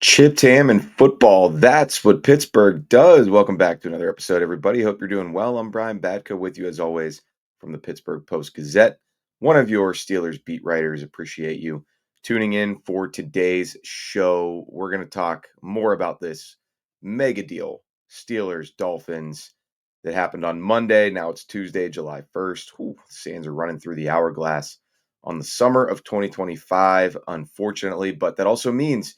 Chipped ham and football. That's what Pittsburgh does. Welcome back to another episode, everybody. Hope you're doing well. I'm Brian Batko with you as always from the Pittsburgh Post-Gazette, one of your Steelers beat writers. Appreciate you tuning in for today's show. We're going to talk more about this mega deal, Steelers, Dolphins, that happened on Monday. Now it's Tuesday, July 1st. Whew, the sands are running through the hourglass on the summer of 2025, unfortunately, but that also means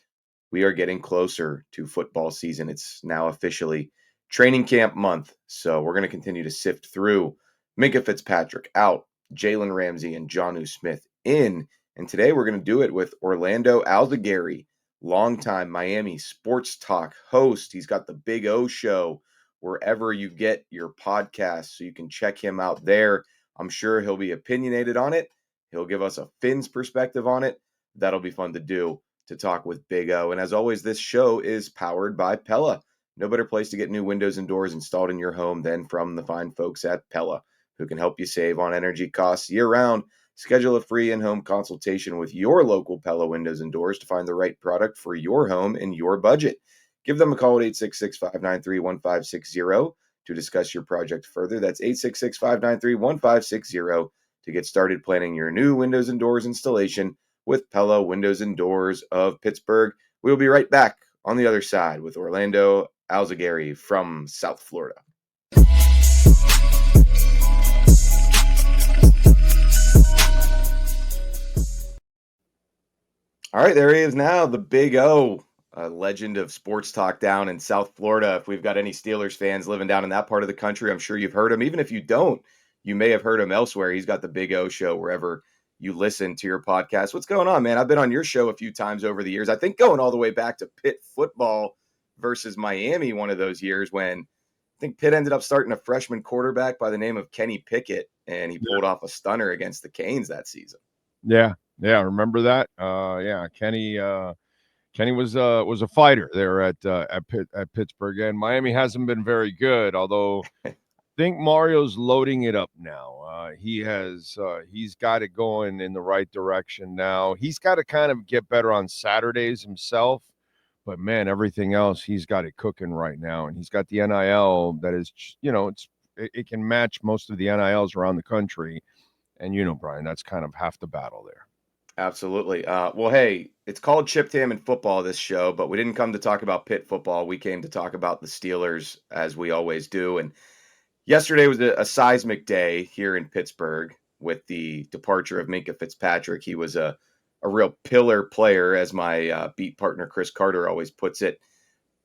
we are getting closer to football season. It's now officially training camp month. So we're going to continue to sift through Minkah Fitzpatrick out, Jalen Ramsey and Jonnu Smith in. And today we're going to do it with Orlando Alzugaray, longtime Miami sports talk host. He's got the Big O show wherever you get your podcasts. So you can check him out there. I'm sure he'll be opinionated on it. He'll give us a Fins perspective on it. That'll be fun to do, to talk with Big O. And as always, this show is powered by Pella. No better place to get new windows and doors installed in your home than from the fine folks at Pella, who can help you save on energy costs year-round. Schedule a free in-home consultation with your local Pella windows and doors to find the right product for your home and your budget. Give them a call at 866-593-1560 to discuss your project further. That's 866-593-1560 to get started planning your new windows and doors installation with Pella Windows and Doors of Pittsburgh. We'll be right back on the other side with Orlando Alzugaray from South Florida. All right, there he is now, the Big O, a legend of sports talk down in South Florida. If we've got any Steelers fans living down in that part of the country, I'm sure you've heard him. Even if you don't, you may have heard him elsewhere. He's got the Big O show wherever you listen to your podcast. What's going on, man? I've been on your show a few times over the years. I think going all the way back to Pitt football versus Miami one of those years when I think Pitt ended up starting a freshman quarterback by the name of Kenny Pickett, and he pulled off a stunner against the Canes that season. Yeah, remember that? Kenny was a fighter there at Pittsburgh, and Miami hasn't been very good, although I think Mario's loading it up now. He's got it going in the right direction now. He's got to kind of get better on Saturdays himself, but man, everything else he's got it cooking right now, and he's got the NIL that is, it can match most of the NILs around the country, and Brian, that's kind of half the battle there. Absolutely. Well, hey, it's called Chipped Ham and Football, this show, but we didn't come to talk about Pitt football. We came to talk about the Steelers, as we always do, and yesterday was a seismic day here in Pittsburgh with the departure of Minkah Fitzpatrick. He was a real pillar player, as my beat partner Chris Carter always puts it.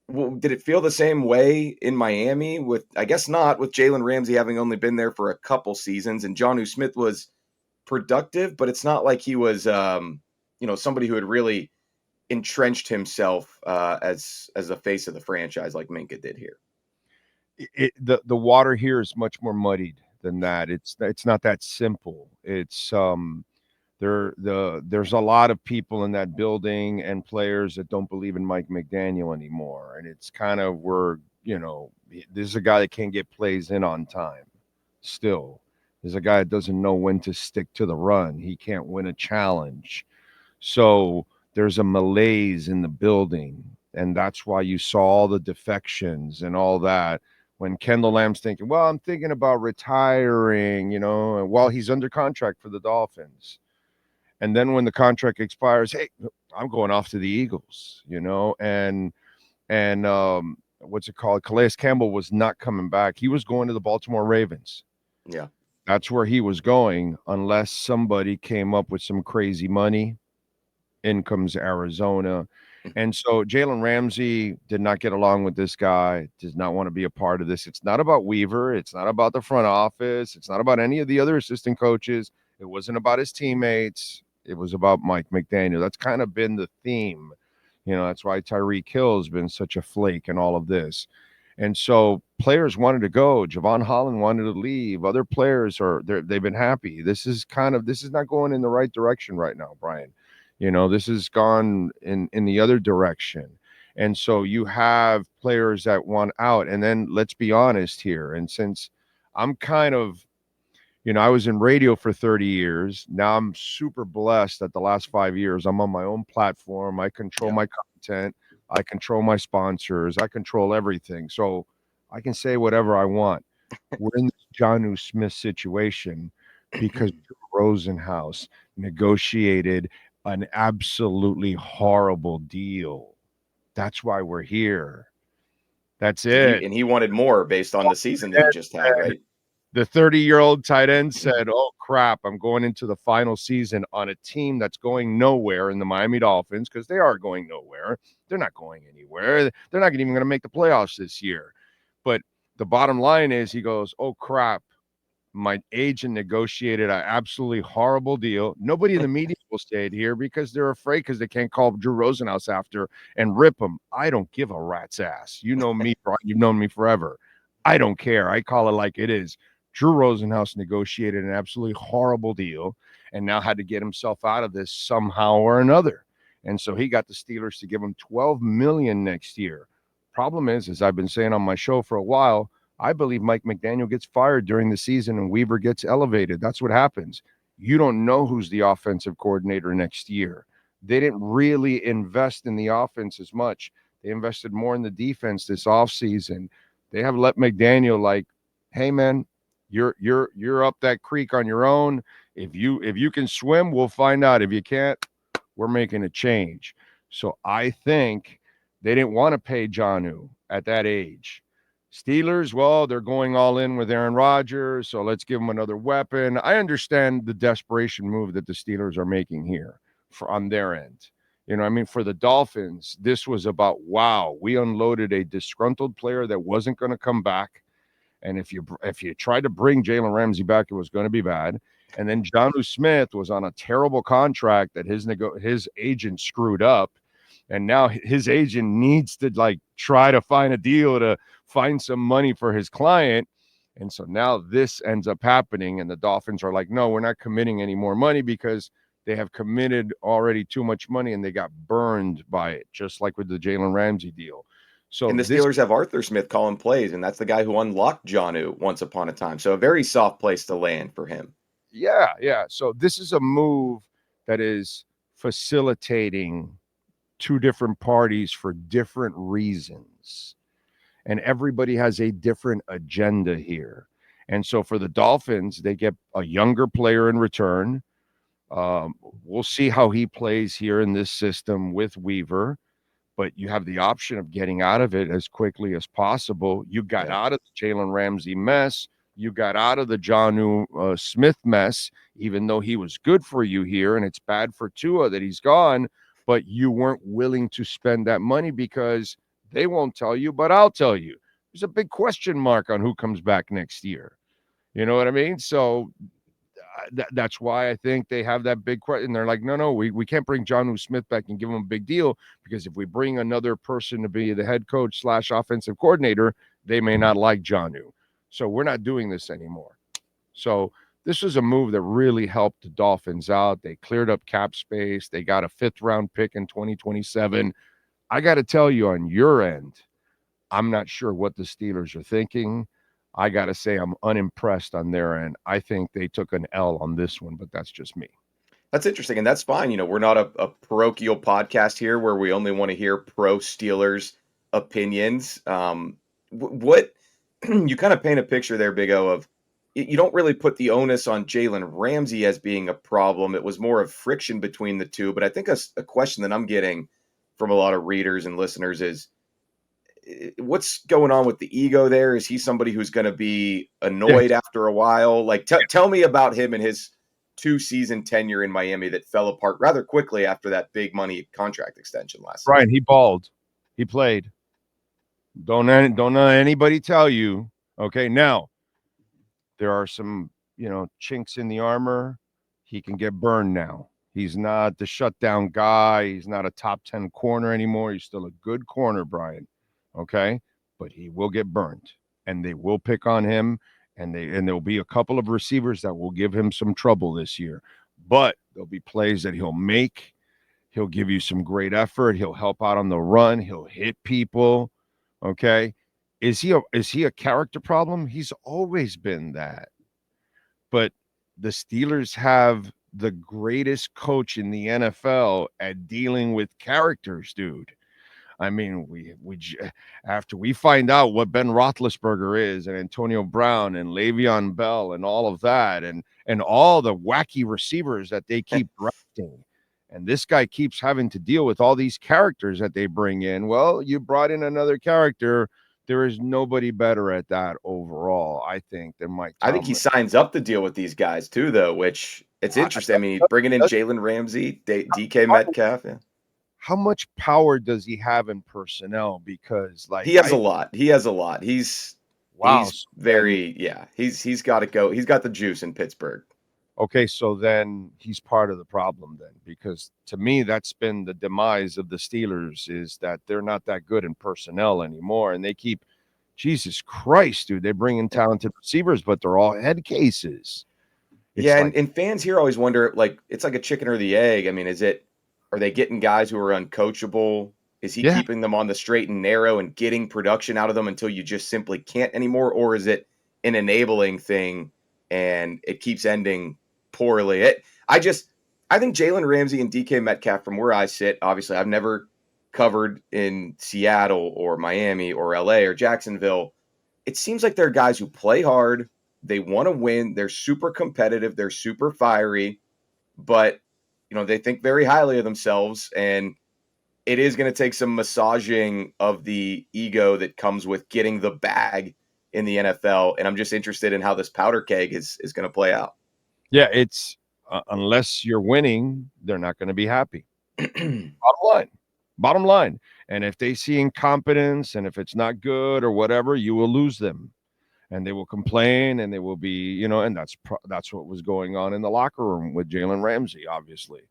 Well, did it feel the same way in Miami? I guess not, with Jalen Ramsey having only been there for a couple seasons, and Jonnu Smith was productive, but it's not like he was, somebody who had really entrenched himself as the face of the franchise like Minkah did here. The water here is much more muddied than that. It's not that simple. It's there's a lot of people in that building and players that don't believe in Mike McDaniel anymore, and it's kind of where this is a guy that can't get plays in on time. Still, there's a guy that doesn't know when to stick to the run. He can't win a challenge, so there's a malaise in the building, and that's why you saw all the defections and all that. When Kendall Lamb's thinking, well, I'm thinking about retiring, while he's under contract for the Dolphins. And then when the contract expires, hey, I'm going off to the Eagles, and what's it called? Calais Campbell was not coming back. He was going to the Baltimore Ravens. Yeah. That's where he was going, unless somebody came up with some crazy money. In comes Arizona. And so Jalen Ramsey did not get along with this guy, does not want to be a part of this. It's not about Weaver. It's not about the front office. It's not about any of the other assistant coaches. It wasn't about his teammates. It was about Mike McDaniel. That's kind of been the theme. That's why Tyreek Hill has been such a flake in all of this. And so players wanted to go. Javon Holland wanted to leave. Other players they've been happy. This is not going in the right direction right now, Brian. This has gone in the other direction. And so you have players that want out. And then let's be honest here. And since I'm kind of, I was in radio for 30 years. Now I'm super blessed that the last 5 years I'm on my own platform. I control my content. I control my sponsors. I control everything. So I can say whatever I want. We're in this Jonnu Smith situation because Rosenhaus negotiated an absolutely horrible deal. That's why we're here. That's And it. he wanted more based on the season that he just had, right? The 30-year-old tight end said, "Oh crap, I'm going into the final season on a team that's going nowhere in the Miami Dolphins because they are going nowhere. They're not going anywhere. They're not even going to make the playoffs this year." But the bottom line is, he goes, "Oh crap, my agent negotiated an absolutely horrible deal. Nobody in the media will say it here because they're afraid because they can't call Drew Rosenhaus after and rip him. I don't give a rat's ass. You know me, Brian. You've known me forever. I don't care. I call it like it is. Drew Rosenhaus negotiated an absolutely horrible deal and now had to get himself out of this somehow or another. And so he got the Steelers to give him $12 million next year. Problem is, as I've been saying on my show for a while, I believe Mike McDaniel gets fired during the season and Weaver gets elevated. That's what happens. You don't know who's the offensive coordinator next year. They didn't really invest in the offense as much. They invested more in the defense this offseason. They have let McDaniel like, hey man, you're up that creek on your own. If you can swim, we'll find out. If you can't, we're making a change. So I think they didn't want to pay Jonnu at that age. Steelers, well, they're going all in with Aaron Rodgers, so let's give them another weapon. I understand the desperation move that the Steelers are making here on their end. You know, I mean, for the Dolphins, this was about, wow, we unloaded a disgruntled player that wasn't going to come back. And if you tried to bring Jalen Ramsey back, it was going to be bad. And then Jonnu Smith was on a terrible contract that his agent screwed up, and now his agent needs to like try to find a deal to find some money for his client. And so now this ends up happening, and the Dolphins are like, no, we're not committing any more money because they have committed already too much money and they got burned by it, just like with the Jalen Ramsey deal. So And the this Steelers have Arthur Smith calling plays, and that's the guy who unlocked Jonnu once upon a time. So a very soft place to land for him. Yeah. So this is a move that is facilitating two different parties for different reasons. And everybody has a different agenda here. And so for the Dolphins, they get a younger player in return. We'll see how he plays here in this system with Weaver, but you have the option of getting out of it as quickly as possible. You got out of the Jalen Ramsey mess. You got out of the Jonnu Smith mess, even though he was good for you here, and it's bad for Tua that he's gone, but you weren't willing to spend that money because they won't tell you, but I'll tell you. There's a big question mark on who comes back next year. You know what I mean? So that's why I think they have that big question. They're like, no, we can't bring Jonnu Smith back and give him a big deal because if we bring another person to be the head coach / offensive coordinator, they may not like Jonnu. So we're not doing this anymore. So this was a move that really helped the Dolphins out. They cleared up cap space. They got a 5th round pick in 2027. I got to tell you, on your end, I'm not sure what the Steelers are thinking. I got to say, I'm unimpressed on their end. I think they took an L on this one, but that's just me. That's interesting, and that's fine. We're not a parochial podcast here where we only want to hear pro Steelers opinions. What you kind of paint a picture there, Big O, of you don't really put the onus on Jalen Ramsey as being a problem. It was more of friction between the two. But I think a question that I'm getting from a lot of readers and listeners is, what's going on with the ego there? Is he somebody who's going to be annoyed after a while? Like, tell me about him and his 2-season tenure in Miami that fell apart rather quickly after that big money contract extension last season. Brian, he balled. He played. Don't let anybody tell you. Okay, now there are some, chinks in the armor. He can get burned now. He's not the shutdown guy. He's not a top 10 corner anymore. He's still a good corner, Brian. Okay, but he will get burned, and they will pick on him, and there'll be a couple of receivers that will give him some trouble this year. But there'll be plays that he'll make. He'll give you some great effort. He'll help out on the run. He'll hit people. Okay. Is he a character problem? He's always been that. But the Steelers have the greatest coach in the NFL at dealing with characters, dude. I mean, after we find out what Ben Roethlisberger is, and Antonio Brown, and Le'Veon Bell, and all of that, and all the wacky receivers that they keep drafting, and this guy keeps having to deal with all these characters that they bring in. Well, you brought in another character. There is nobody better at that overall, I think, than Mike I think he Tomlin. signs up to deal with these guys too, though, which it's interesting. I mean, bringing in Jalen Ramsey, DK Metcalf. Yeah. How much power does he have in personnel? Because, He like, has a lot. He has a lot. wow. He's So then, very, yeah. He's got to go. He's got the juice in Pittsburgh. okay, so then he's part of the problem then, because to me that's been the demise of the Steelers, is that they're not that good in personnel anymore, and they keep, Jesus Christ, dude, they bring in talented receivers, but they're all head cases. It's Yeah, like, and fans here always wonder, like, it's like a chicken or the egg. I mean, are they getting guys who are uncoachable? Is he yeah, keeping them on the straight and narrow and getting production out of them until you just simply can't anymore? Or is it an enabling thing and it keeps ending poorly? I think Jalen Ramsey and DK Metcalf, from where I sit, obviously, I've never covered in Seattle or Miami or LA or Jacksonville. It seems like they're guys who play hard, they want to win. They're super competitive. They're super fiery, but they think very highly of themselves. And it is going to take some massaging of the ego that comes with getting the bag in the NFL. And I'm just interested in how this powder keg is going to play out. yeah, it's unless you're winning, they're not going to be happy. Line, bottom line. And if they see incompetence, and if it's not good or whatever, you will lose them, and they will complain, and they will be, and that's what was going on in the locker room with Jalen Ramsey, obviously,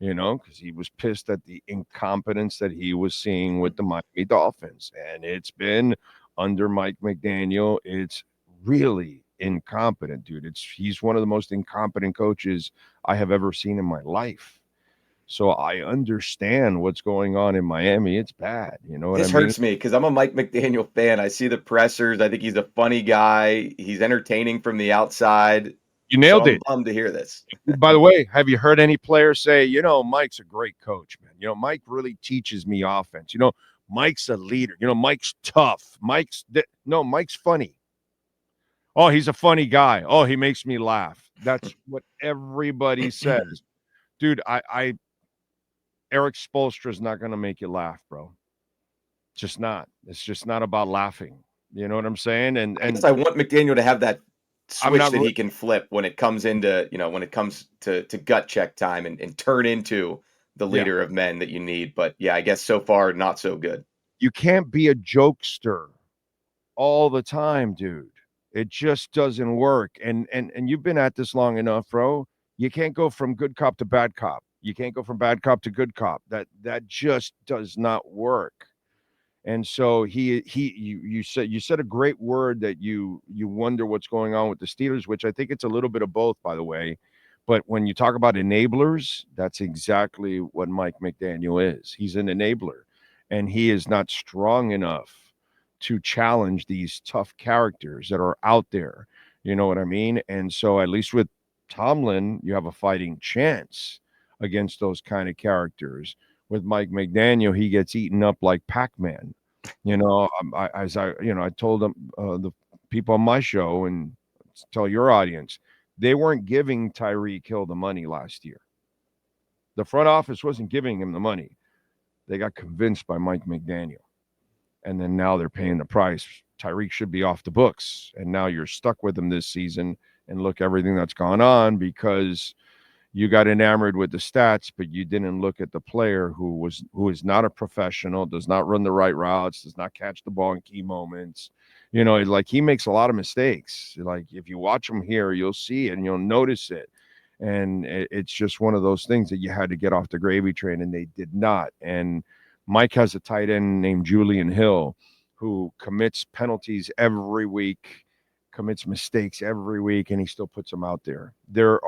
because he was pissed at the incompetence that he was seeing with the Miami Dolphins. And it's been under Mike McDaniel, it's really incompetent, dude. He's one of the most incompetent coaches I have ever seen in my life. So I understand what's going on in Miami. It's bad. You know what I This mean? hurts me because I'm a Mike McDaniel fan. I see the pressers. I think he's a funny guy. He's entertaining from the outside. You So nailed I'm it. bummed to hear this. By the way, have you heard any player say, Mike's a great coach, man? Mike really teaches me offense. Mike's a leader. Mike's tough. No, Mike's funny. Oh, he's a funny guy. Oh, he makes me laugh. That's what everybody says. Dude, Eric Spoelstra's not going to make you laugh, bro. Just not. It's just not about laughing. You know what I'm saying? And I guess I want McDaniel to have that I'm switch not. that he can flip when it comes to gut check time and turn into the Yeah, leader of men that you need. But yeah, I guess so far not so good. you can't be a jokester all the time, dude. It just doesn't work. And you've been at this long enough, bro. You can't go from good cop to bad cop. You can't go from bad cop to good cop. That just does not work. And so you said a great word, that you wonder what's going on with the Steelers, which I think it's a little bit of both, by the way. But when you talk about enablers, that's exactly what Mike McDaniel is. He's an enabler, and he is not strong enough to challenge these tough characters that are out there. You know what I mean? And so at least with Tomlin, you have a fighting chance against those kind of characters. With Mike McDaniel, he gets eaten up like Pac-Man. I told them, the people on my show, and tell your audience, they weren't giving Tyreek Hill the money last year. The front office wasn't giving him the money. They got convinced by Mike McDaniel. And then now they're paying the price. Tyreek should be off the books. And now you're stuck with him this season. And look, everything that's gone on, because you got enamored with the stats, but you didn't look at the player who is not a professional, does not run the right routes, does not catch the ball in key moments. Like, he makes a lot of mistakes. Like, if you watch him here, you'll see it and you'll notice it. And it's just one of those things that you had to get off the gravy train, and they did not. And Mike has a tight end named Julian Hill who commits penalties every week, commits mistakes every week, and he still puts them out there. You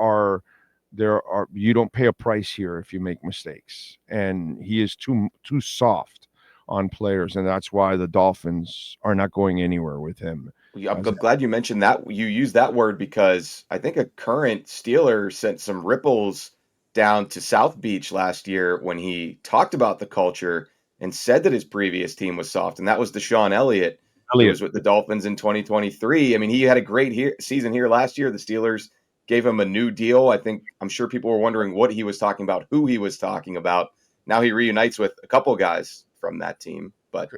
don't pay a price here if you make mistakes, and he is too soft on players, and that's why the Dolphins are not going anywhere with him. I'm glad you mentioned that. You used that word because I think a current Steeler sent some ripples down to South Beach last year when he talked about the culture and said that his previous team was soft, and that was DeShon Elliott, who was with the Dolphins in 2023. I mean, he had a great season here last year. The Steelers gave him a new deal. I'm sure people were wondering what he was talking about, who he was talking about. Now he reunites with a couple guys from that team. But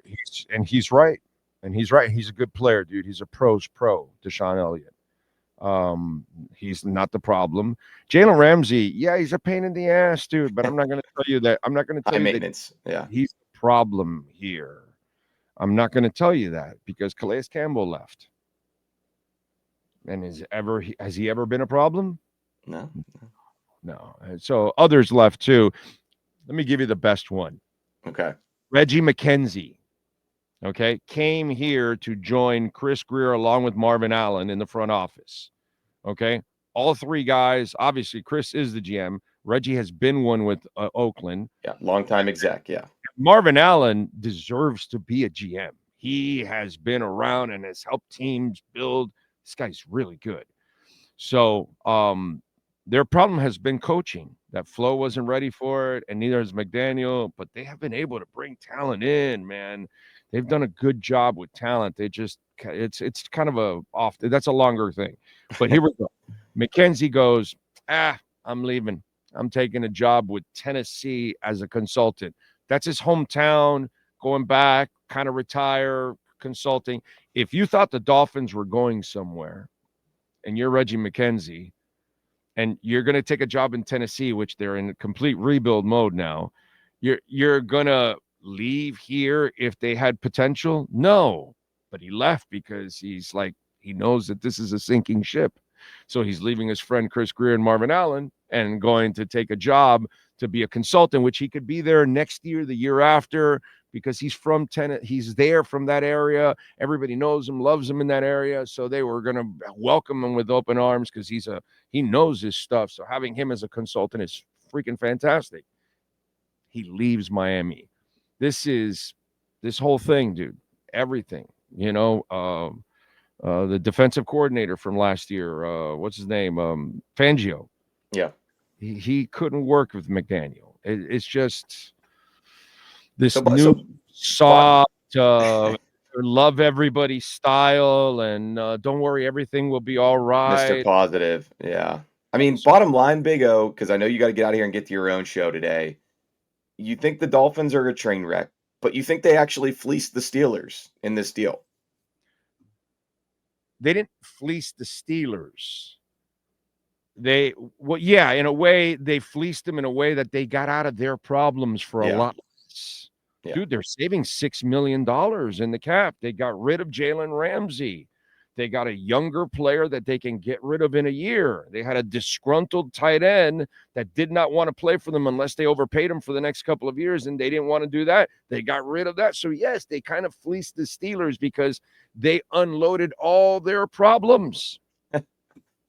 he's right. And he's right. He's a good player, dude. He's a pro's pro, DeShon Elliott. He's not the problem. Jalen Ramsey, yeah, he's a pain in the ass, dude. But I'm not going to tell you that. I'm not going to tell you maintenance. That he's the problem here. I'm not going to tell you that because Calais Campbell left. And has he ever been a problem? No. And so others left too. Let me give you the best one. Okay. Reggie McKenzie. Okay, came here to join Chris Greer along with Marvin Allen in the front office. Okay, all three guys. Obviously, Chris is the GM. Reggie has been one with Oakland. Yeah, longtime exec. Yeah. Marvin Allen deserves to be a GM. He has been around and has helped teams build. This guy's really good. So their problem has been coaching. That Flo wasn't ready for it, and neither is McDaniel, but they have been able to bring talent in, man. They've done a good job with talent. They just it's kind of that's a longer thing. But here we go. McKenzie goes, I'm leaving. I'm taking a job with Tennessee as a consultant. That's his hometown, going back, kind of retire, consulting. If you thought the Dolphins were going somewhere and you're Reggie McKenzie and you're going to take a job in Tennessee, which they're in complete rebuild mode now, you're going to leave here if they had potential? No, but he left because he knows that this is a sinking ship. So he's leaving his friend Chris Greer and Marvin Allen and going to take a job to be a consultant, which he could be there next year, the year after, because he's from he's there from that area. Everybody knows him, loves him in that area. So they were going to welcome him with open arms because he knows his stuff. So having him as a consultant is freaking fantastic. He leaves Miami. This whole thing, dude, everything, the defensive coordinator from last year, what's his name? Fangio. Yeah. He couldn't work with McDaniel. It's just this soft, love everybody style, and don't worry, everything will be all right. Mr. Positive. Yeah. I mean, bottom line, Big O, because I know you got to get out of here and get to your own show today. You think the Dolphins are a train wreck, but you think they actually fleeced the Steelers in this deal? They didn't fleece the Steelers. In a way, they fleeced them in a way that they got out of their problems for a lot less. Yeah. Dude, they're saving $6 million in the cap. They got rid of Jalen Ramsey. They got a younger player that they can get rid of in a year. They had a disgruntled tight end that did not want to play for them unless they overpaid him for the next couple of years, and they didn't want to do that. They got rid of that. So, yes, they kind of fleeced the Steelers because they unloaded all their problems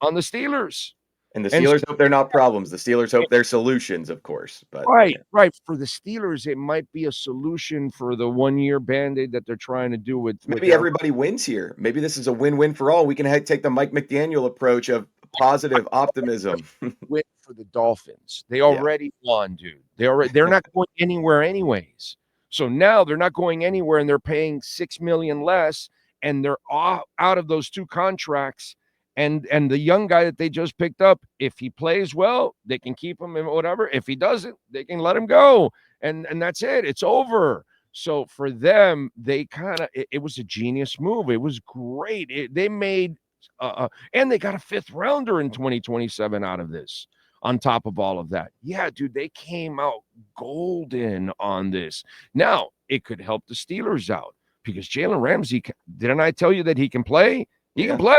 on the Steelers. And the Steelers hope they're not problems. The Steelers hope they're solutions, of course. But right. For the Steelers, it might be a solution for the one-year Band-Aid that they're trying to do with maybe everybody wins here. Maybe this is a win-win for all. We can take the Mike McDaniel approach of positive optimism. Win for the Dolphins. They already won, dude. They're not going anywhere anyways. So now they're not going anywhere, and they're paying $6 million less, and they're out of those two contracts. And the young guy that they just picked up, if he plays well, they can keep him and whatever. If he doesn't, they can let him go. And that's it. It's over. So for them, they it was a genius move. It was great. They made and they got a 5th rounder in 2027 out of this on top of all of that. Yeah, dude, they came out golden on this. Now, it could help the Steelers out because Jalen Ramsey, didn't I tell you that he can play? He can play.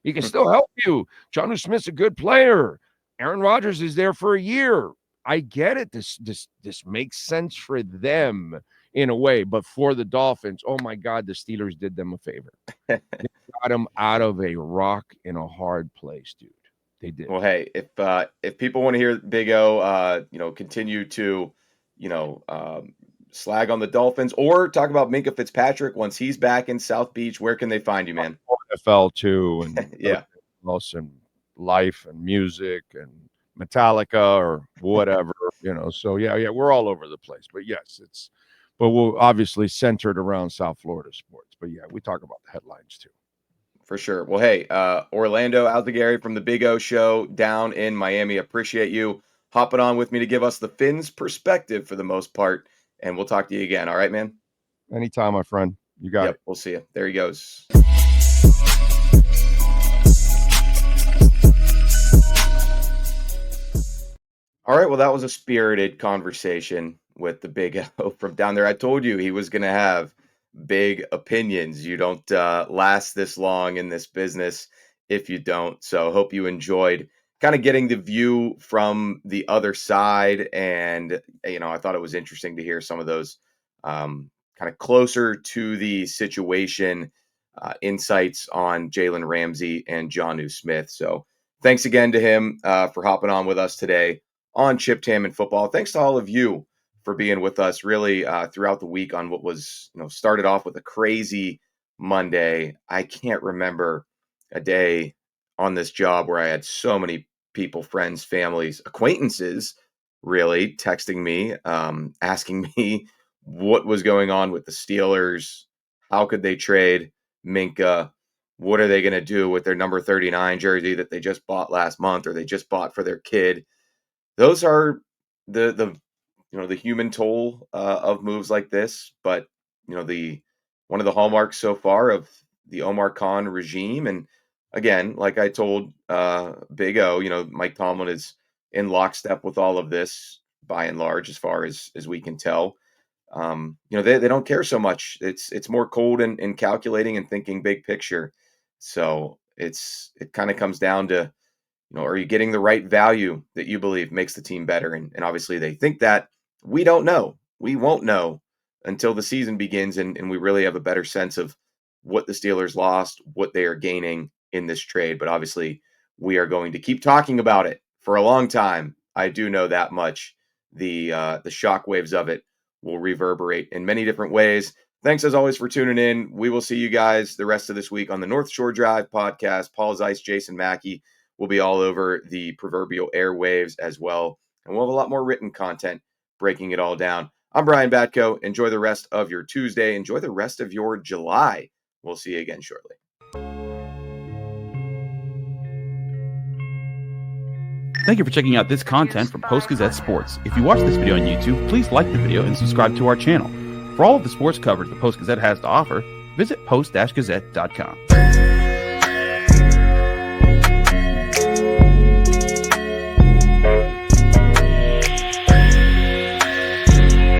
He can still help you. Jonnu Smith's a good player. Aaron Rodgers is there for a year. I get it. This makes sense for them in a way, but for the Dolphins, oh my God, the Steelers did them a favor. They got them out of a rock in a hard place, dude. They did. Well, hey, if people want to hear Big O, continue to, slag on the Dolphins or talk about Minkah Fitzpatrick once he's back in South Beach, where can they find you, man? NFL too, and yeah, and life and music and Metallica or whatever, So yeah, we're all over the place. But yes, it's but we'll obviously center it around South Florida sports. But yeah, we talk about the headlines too. For sure. Well, hey, Orlando Alzugaray from the Big O Show down in Miami. Appreciate you hopping on with me to give us the Finns perspective for the most part. And we'll talk to you again. All right, man? Anytime, my friend. You got it. We'll see you. There he goes. All right. Well, that was a spirited conversation with the Big O from down there. I told you he was going to have big opinions. You don't last this long in this business if you don't. So hope you enjoyed kind of getting the view from the other side. And, I thought it was interesting to hear some of those kind of closer to the situation insights on Jalen Ramsey and Jonnu Smith. So thanks again to him for hopping on with us today on Chipped Ham and Football. Thanks to all of you for being with us really throughout the week on what was, started off with a crazy Monday. I can't remember a day on this job where I had so many people, friends, families, acquaintances, really texting me, asking me what was going on with the Steelers. How could they trade Minkah? What are they going to do with their number 39 jersey that they just bought last month or they just bought for their kid? Those are the human toll of moves like this, but the one of the hallmarks so far of the Omar Khan regime. And again, like I told Big O, Mike Tomlin is in lockstep with all of this by and large, as far as we can tell. They don't care so much. It's more cold and calculating and thinking big picture. So it kind of comes down to, are you getting the right value that you believe makes the team better? And obviously they think that. We don't know. We won't know until the season begins and we really have a better sense of what the Steelers lost, what they are gaining in this trade. But obviously we are going to keep talking about it for a long time. I do know that much. The shockwaves of it will reverberate in many different ways. Thanks as always for tuning in. We will see you guys the rest of this week on the North Shore Drive podcast. Paul Zeiss, Jason Mackey will be all over the proverbial airwaves as well. And we'll have a lot more written content breaking it all down. I'm Brian Batko. Enjoy the rest of your Tuesday. Enjoy the rest of your July. We'll see you again shortly. Thank you for checking out this content from Post-Gazette Sports. If you watch this video on YouTube, please like the video and subscribe to our channel. For all of the sports coverage the Post-Gazette has to offer, visit post-gazette.com.